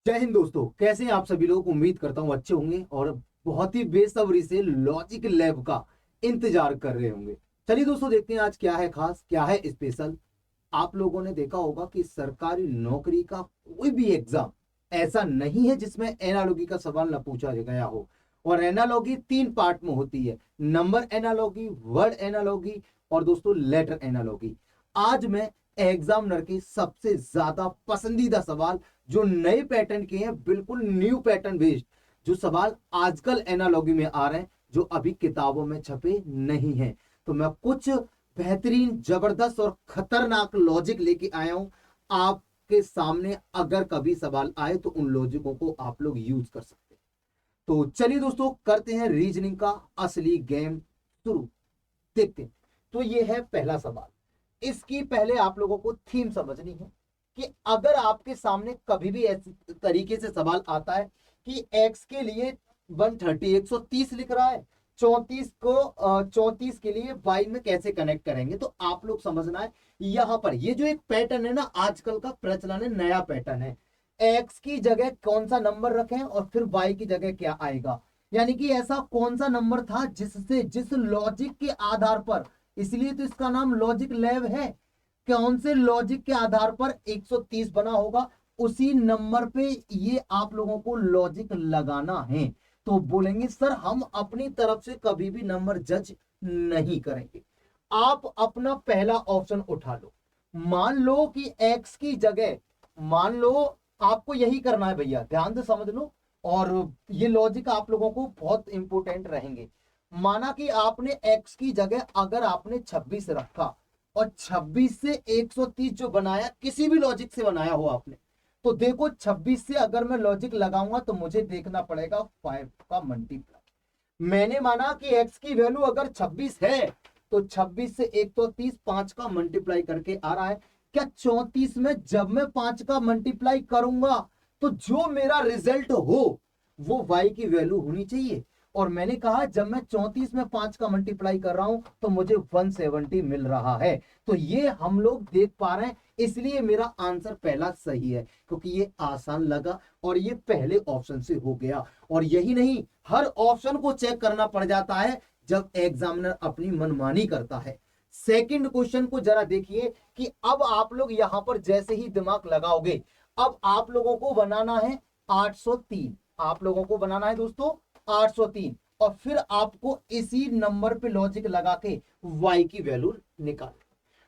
जय हिंद दोस्तों, कैसे हैं आप सभी लोग। उम्मीद करता हूं अच्छे होंगे और बहुत ही बेसब्री से लॉजिक लैब का इंतजार कर रहे होंगे। चलिए दोस्तों, देखते हैं आज क्या है खास, क्या है स्पेशल। आप लोगों ने देखा होगा कि सरकारी नौकरी का कोई भी एग्जाम ऐसा नहीं है जिसमें एनालॉगी का सवाल न पूछा गया हो। और एनालॉगी तीन पार्ट में होती है: नंबर एनालॉगी, वर्ड एनालॉगी और दोस्तों लेटर एनालॉगी। आज मैं एग्जामिनर की सबसे ज्यादा पसंदीदा सवाल, जो नए पैटर्न के हैं, बिल्कुल न्यू पैटर्न बेस्ड, जो सवाल आजकल एनालॉगी में आ रहे हैं, जो अभी किताबों में छपे नहीं हैं, तो मैं कुछ बेहतरीन, जबरदस्त और खतरनाक लॉजिक लेके आया हूं आपके सामने। अगर कभी सवाल आए तो उन लॉजिकों को आप लोग यूज कर सकते हैं। तो चलिए दोस्तों, करते हैं रीजनिंग का असली गेम शुरू। देखते हैं। तो ये है पहला सवाल। इसकी पहले आप लोगों को थीम समझनी है कि अगर आपके सामने कभी भी ऐसे तरीके से सवाल आता है कि एक्स के लिए 130 लिख रहा है, 34 को 34 के लिए वाई में कैसे कनेक्ट करेंगे, तो आप लोग समझना है। यहां पर ये जो एक पैटर्न है ना, आजकल का प्रचलन है, नया पैटर्न है। एक्स की जगह कौन सा नंबर रखें और फिर वाई की जगह क्या आएगा, यानी कि ऐसा कौन सा नंबर था जिससे, जिस लॉजिक के आधार पर, इसलिए तो इसका नाम लॉजिक लैब है, कौन से लॉजिक के आधार पर 130 बना होगा, उसी नंबर पे ये आप लोगों को लॉजिक लगाना है। तो बोलेंगे सर हम अपनी तरफ से कभी भी नंबर जज नहीं करेंगे। आप अपना पहला ऑप्शन उठा लो। मान लो कि एक्स की जगह, मान लो आपको यही करना है भैया, ध्यान से समझ लो और ये लॉजिक आप लोगों को बहुत इंपॉर्टेंट रहेंगे। माना कि आपने एक्स की जगह अगर आपने 26 रखा और 26 से 130 जो बनाया, किसी भी लॉजिक से बनाया हो आपने, तो देखो 26 से अगर मैं लॉजिक लगाऊंगा तो मुझे देखना पड़ेगा 5 का मल्टीप्लाई। मैंने माना कि x की वैल्यू अगर 26 है तो 26 से 130 5 का मल्टीप्लाई करके आ रहा है। क्या 34 में जब मैं 5 का मल्टीप्लाई करूंगा तो जो मेरा रिजल्ट हो वो y की वैल्यू होनी चाहिए। और मैंने कहा जब मैं 34 में 5 का मल्टीप्लाई कर रहा हूं तो मुझे 170 मिल रहा है। तो ये हम लोग देख पा रहे हैं, इसलिए मेरा आंसर पहला सही है, क्योंकि ये आसान लगा और ये पहले ऑप्शन से हो गया। और यही नहीं, हर ऑप्शन को चेक करना पड़ जाता है जब एग्जामिनर अपनी मनमानी करता है। सेकंड क्वेश्चन को जरा देखिए कि अब आप लोग यहां पर जैसे ही दिमाग लगाओगे, अब आप लोगों को बनाना है 803। आप लोगों को बनाना है दोस्तों 803, और फिर आपको इसी नंबर पे लॉजिक लगा के y की वैल्यू निकाल।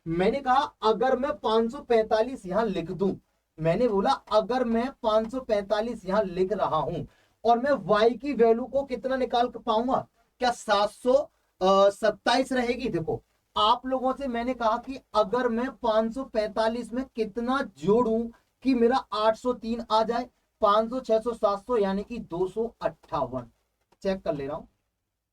मैंने कहा अगर मैं 545 यहां लिख दूं, मैंने बोला अगर मैं 545 यहां लिख रहा हूं और मैं y की वैल्यू को कितना निकाल पाऊंगा, क्या 727 रहेगी। देखो आप लोगों से मैंने कहा कि अगर मैं 545 में कितना जोड़ूं कि मेरा 803 आ जाए, 500 600 700 यानी कि 258। चेक कर ले रहा हूं,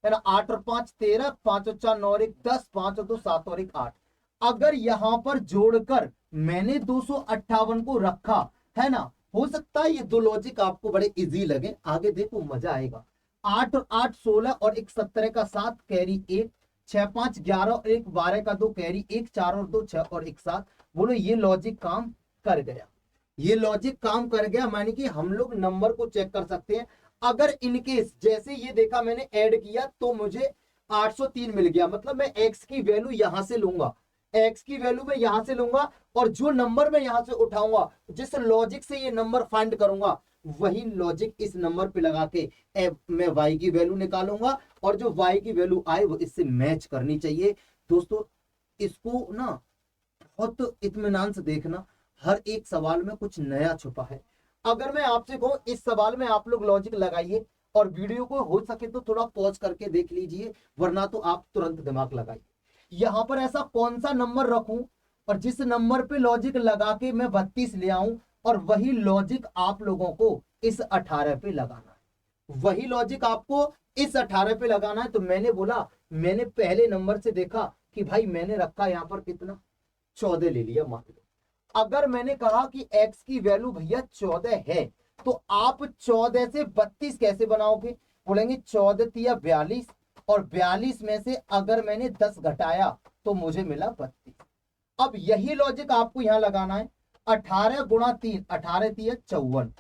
है ना। 8 और 5 13, 5 और 4 9 और 1 10, 5 और 2 7 और 1 8। अगर यहां पर जोड़कर मैंने 258 को रखा, है ना, हो सकता है ये दो लॉजिक आपको बड़े इजी लगे, आगे देखो मजा आएगा। 8 और 8 16 और 1 17 का 7 कैरी 1, 6 5 11 और 1 12 का 2 कैरी 1, 4 और 2 6 और 1 7। बोलो ये लॉजिक काम कर गया। ये लॉजिक काम कर गया, माने कि हम लोग नंबर को चेक कर सकते हैं। अगर इनकेस जैसे ये देखा मैंने ऐड किया तो मुझे 803 मिल गया, मतलब मैं x की वैल्यू यहां से लूंगा, x की वैल्यू मैं यहां से लूंगा और जो नंबर मैं यहां से उठाऊंगा, जिस लॉजिक से ये नंबर फाइंड करूंगा, वही लॉजिक इस नंबर पे लगा के मैं y की वैल्यू निकालूंगा और जो y की वैल्यू आए वो इससे मैच करनी चाहिए। दोस्तों इसको ना बहुत इत्मीनान से देखना, हर एक सवाल में कुछ नया छुपा है। अगर मैं आपसे कहूं इस सवाल में आप लोग लॉजिक लगाइए और वीडियो को हो सके तो थोड़ा पॉज करके देख लीजिए, वरना तो आप तुरंत दिमाग लगाइए। यहां पर ऐसा कौन सा नंबर रखूं और जिस नंबर पे लॉजिक लगा के मैं 32 ले आऊं, और वही लॉजिक आप लोगों को इस 18 पे लगाना है, वही लॉजिक आपको इस 18 पे लगाना है। तो मैंने बोला, मैंने पहले नंबर से देखा कि भाई मैंने रखा यहां पर कितना, 14 ले लिया मान लो। अगर मैंने कहा कि x की वैल्यू भैया 14 है, तो आप 14 से 32 कैसे बनाओगे, बोलेंगे 14 तिया 42, और 42 में से अगर मैंने 10 घटाया तो मुझे मिला 32। अब यही लॉजिक आपको यहां लगाना है। 18 गुणा 3, 18 तिया 54,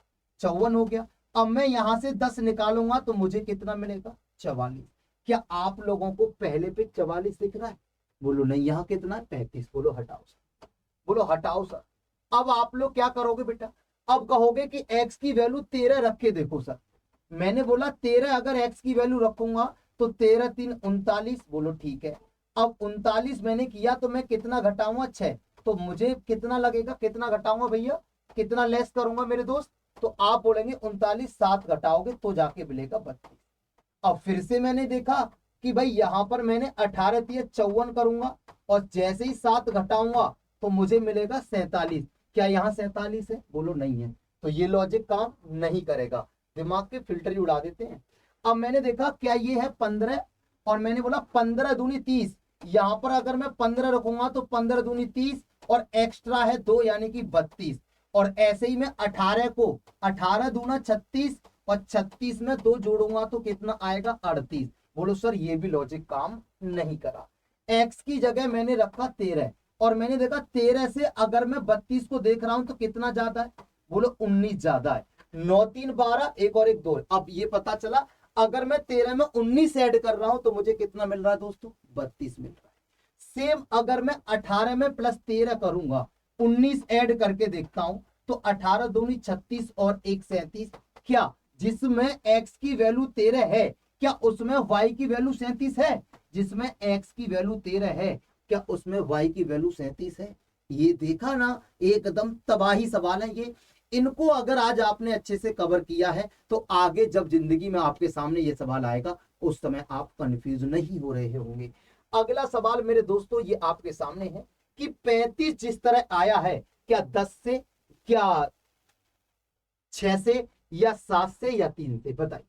54 हो गया। अब मैं यहां से 10 निकालूंगा तो मुझे कितना मिलेगा? 44। क्या आप लोगों को पहले पे 44 दिख रहा है? बोलो नहीं। यहाँ कितना है? 35। बोलो हटाओ सर, बोलो हटाओ सर। अब आप लोग क्या करोगे बेटा? अब कहोगे कि x की वैल्यू 13 रख के देखो सर। मैंने बोला 13 अगर x की वैल्यू रखूंगा तो 13 3 39। बोलो ठीक है। अब 39 मैंने किया तो मैं कितना घटाऊंगा? 6। तो मुझे कितना लगेगा? कितना घटाऊंगा भैया? कितना लेस करूंगा मेरे दोस्त? तो आप बोलेंगे 39 7 घटाओगे तो जाके मिलेगा 32। अब फिर से मैंने देखा कि भाई यहां पर मैंने 18 3 54 करूंगा और जैसे ही 7 घटाऊंगा तो मुझे मिलेगा 47। क्या यहाँ 47 है? बोलो नहीं है। तो ये लॉजिक काम नहीं करेगा, दिमाग के फिल्टर ही उड़ा देते हैं। अब मैंने देखा क्या ये है 15 और मैंने बोला 15 दूनी 30। यहां पर अगर मैं 15 रखूंगा तो 15 दूनी 30 और एक्स्ट्रा है 2 यानी कि 32। और ऐसे ही मैं 18 को 18 दूना 36 और 36 में 2 जोड़ूंगा तो कितना आएगा? 38। बोलो सर ये भी लॉजिक काम नहीं करा। एक्स की जगह मैंने रखा 13 और मैंने देखा 13 से अगर मैं 32 को देख रहा हूं तो कितना ज्यादा है? बोलो 19 ज्यादा है। 9 3 12, एक और एक 2। अब ये पता चला अगर मैं 13 में 19 ऐड कर रहा हूं तो मुझे कितना मिल रहा है दोस्तों? 32 मिल रहा है। सेम अगर मैं 18 में प्लस 13 करूंगा, 19 ऐड करके देखता हूं तो 18 दूनी 36 और 1 37। क्या जिसमें x की वैल्यू 13 है क्या उसमें y की वैल्यू 37 है? जिसमें x की वैल्यू 13 है क्या उसमें y की वैल्यू 37 है? ये देखा ना, एकदम तबाही सवाल है ये। इनको अगर आज आपने अच्छे से कवर किया है तो आगे जब जिंदगी में आपके सामने ये सवाल आएगा उस समय आप कंफ्यूज नहीं हो रहे होंगे। अगला सवाल मेरे दोस्तों ये आपके सामने है कि 35 जिस तरह आया है क्या 10 से, क्या 6 से, या 7 से, या 3 से? बताइए।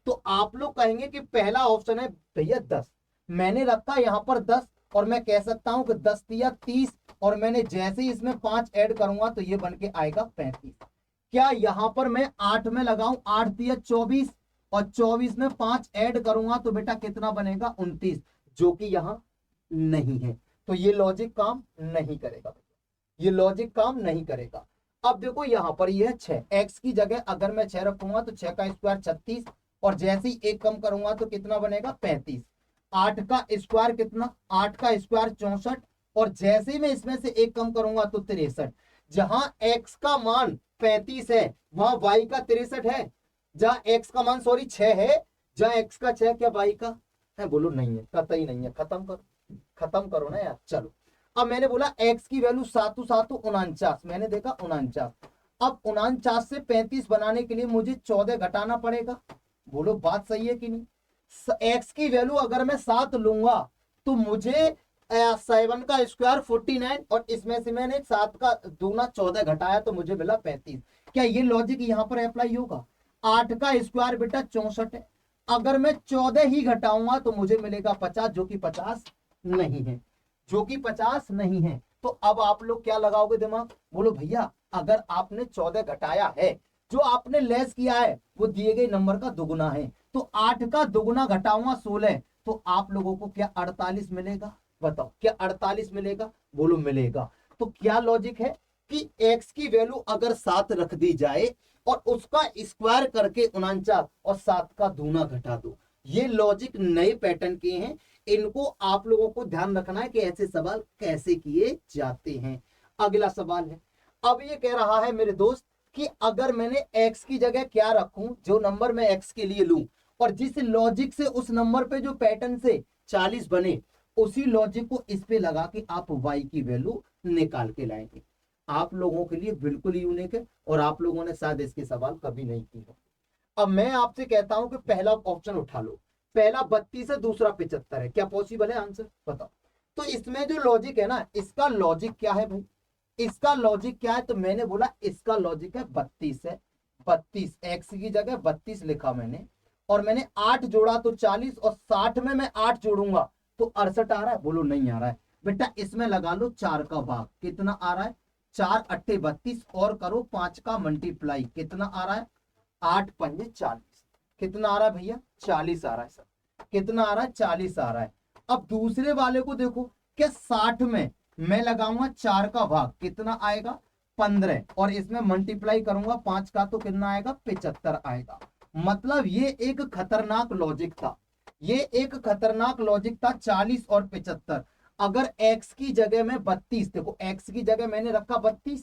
तो आप लोग कहेंगे कि पहला ऑप्शन है भैया 10। मैंने रखा यहां पर 10 और मैं कह सकता हूं कि 10 या 30 और मैंने जैसे ही इसमें 5 ऐड करूंगा तो ये बन के आएगा 35। क्या यहां पर मैं 8 में लगाऊं? 8 या 24 और 24 में 5 ऐड करूंगा तो बेटा कितना बनेगा? 29, जो कि यहां नहीं है। तो ये लॉजिक काम नहीं करेगा, ये लॉजिक काम नहीं करेगा। अब देखो यहां पर ये है 6। एक्स की जगह अगर मैं 6 रखूंगा तो 6 का स्क्वायर 36 और जैसे ही एक कम करूंगा तो कितना बनेगा? 35। 8 का स्क्वायर कितना? 8 का स्क्वायर 64 और जैसे ही मैं इसमें से एक कम करूंगा तो 63। जहां x का मान 35 है वहां y का 63 है। जहां x का मान सॉरी 6 है, जहां x का 6 क्या y का है? बोलो नहीं है, कतई नहीं है। खत्म करो, खत्म करो ना यार। चलो अब मैंने बोला x की वैल्यू 7 7 49। मैंने देखा 49। अब 49 से 35 बनाने के लिए मुझे 14 घटाना पड़ेगा। बोलो बात सही है कि नहीं? x की वैल्यू अगर मैं 7 लूंगा तो मुझे 7 का स्क्वायर 49 और इसमें से मैंने 7 का दूना 14 घटाया तो मुझे मिला 35। क्या ये लॉजिक यहां पर अप्लाई होगा? 8 का स्क्वायर बेटा 64 है, अगर मैं 14 ही घटाऊंगा तो मुझे मिलेगा 50, जो कि 50 नहीं है, जो कि 50 नहीं है। तो अब आप लोग क्या लगाओगे दिमाग? बोलो भैया अगर आपने 14 घटाया है, जो आपने लेस किया है वो दिए गए नंबर का दुगुना है, तो 8 का दुगुना घटाऊंगा 16 तो आप लोगों को क्या 48 मिलेगा? बताओ क्या 48 मिलेगा? बोलो मिलेगा। तो क्या लॉजिक है कि x की वैल्यू अगर 7 रख दी जाए और उसका स्क्वायर करके 49 और 7 का दूना घटा दो। ये लॉजिक नए पैटर्न के हैं, इनको आप लोगों को ध्यान रखना है कि ऐसे सवाल कैसे किए जाते हैं। अगला सवाल है, अब ये कह रहा है मेरे दोस्त कि अगर मैंने x की जगह क्या रखूं, जो नंबर मैं x के लिए लूं और जिस लॉजिक से उस नंबर पे जो पैटर्न से 40 बने उसी लॉजिक को इस पे लगा के आप y की वैल्यू निकाल के लाएंगे। आप लोगों के लिए बिल्कुल यूनिक है और आप लोगों ने शायद इसके सवाल कभी नहीं किए हो। अब मैं आपसे कहता हूं कि पहला ऑप्शन उठा लो। पहला 32 है, दूसरा 75 है। क्या पॉसिबल है? आंसर बताओ। तो इसमें जो लॉजिक है ना, इसका लॉजिक क्या है भाई? इसका लॉजिक क्या है? तो मैंने बोला इसका लॉजिक है 32 है। 32 एक्स की जगह 32 लिखा मैंने और मैंने 8 जोड़ा तो 40 और 60 में मैं 8 जोड़ूंगा तो 68 आ रहा है। बोलो नहीं आ रहा है। बेटा इसमें लगा लो 4 का भाग, कितना आ रहा है? 4 8 32 और करो 5 का मल्टीप्लाई, कितना आ रहा है? 8 5 40। कितना आ रहा है भैया? 40 आ रहा है सर। कितना आ रहा है? 40 आ रहा है। अब दूसरे वाले को देखो, क्या 60 में मैं लगाऊंगा 4 का भाग, कितना आएगा? 15 और इसमें मल्टीप्लाई करूंगा 5 का तो कितना आएगा 75 आएगा। मतलब ये एक खतरनाक लॉजिक था, ये एक खतरनाक लॉजिक था 40 और 75। अगर x की जगह में 32, देखो x की जगह मैंने रखा 32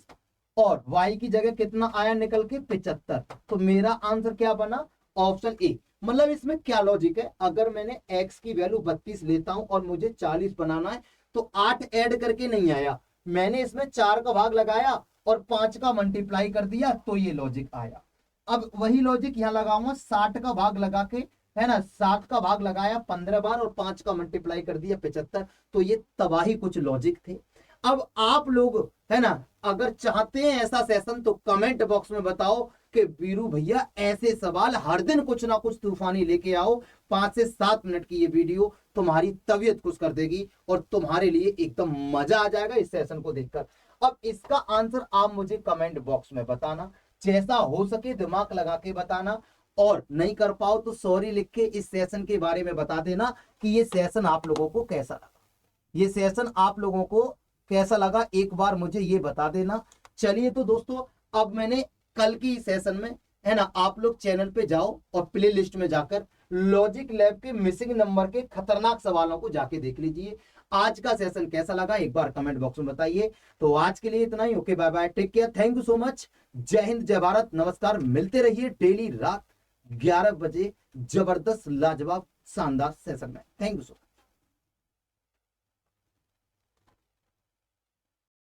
और y की जगह कितना आया निकल के 75, तो मेरा आंसर क्या बना ऑप्शन ए। मतलब इसमें क्या लॉजिक है, अगर मैंने x की वैल्यू 32 लेता हूं और मुझे 40 बनाना है तो 8 ऐड करके नहीं आया, मैंने इसमें 4 का भाग लगाया और 5 का मल्टीप्लाई कर दिया तो ये लॉजिक आया। अब वही लॉजिक यहां लगाऊंगा, 60 का भाग लगा के, है ना, 7 का भाग लगाया 15 बार और 5 का मल्टीप्लाई कर दिया 75, तो ये तबाही कुछ लॉजिक थे। अब आप लोग, है ना, अगर चाहते हैं ऐसा सेशन तो कमेंट बॉक्स में बताओ कि वीरू भैया ऐसे सवाल हर दिन कुछ ना कुछ तूफानी लेके आओ। 5 से 7 मिनट की ये वीडियो तुम्हारी तबीयत खुश कर देगी और तुम्हारे लिए एकदम मजा आ जाएगा इस सेशन को देखकर। अब इसका आंसर आप मुझे कमेंट बॉक्स में बताना, जैसा हो सके दिमाग लगा के बताना, और नहीं कर पाओ तो सॉरी लिख के इस सेशन के बारे में बता देना कि ये सेशन आप लोगों को कैसा लगा, ये सेशन आप लोगों को कैसा लगा, एक बार मुझे ये बता देना। चलिए तो दोस्तों, अब मैंने कल की सेशन में, है ना, आप लोग चैनल पे जाओ और प्ले लिस्ट में जाकर लॉजिक लैब के मिसिंग नंबर के खतरनाक सवालों को जाके देख लीजिए। आज का सेशन कैसा लगा एक बार कमेंट बॉक्स में बताइए। तो आज के लिए इतना ही, okay bye bye, take care, thank you so much, जय हिंद जय भारत, नमस्कार। मिलते रहिए डेली रात 11 बजे जबरदस्त लाजवाब शानदार सेशन में। Thank you so much.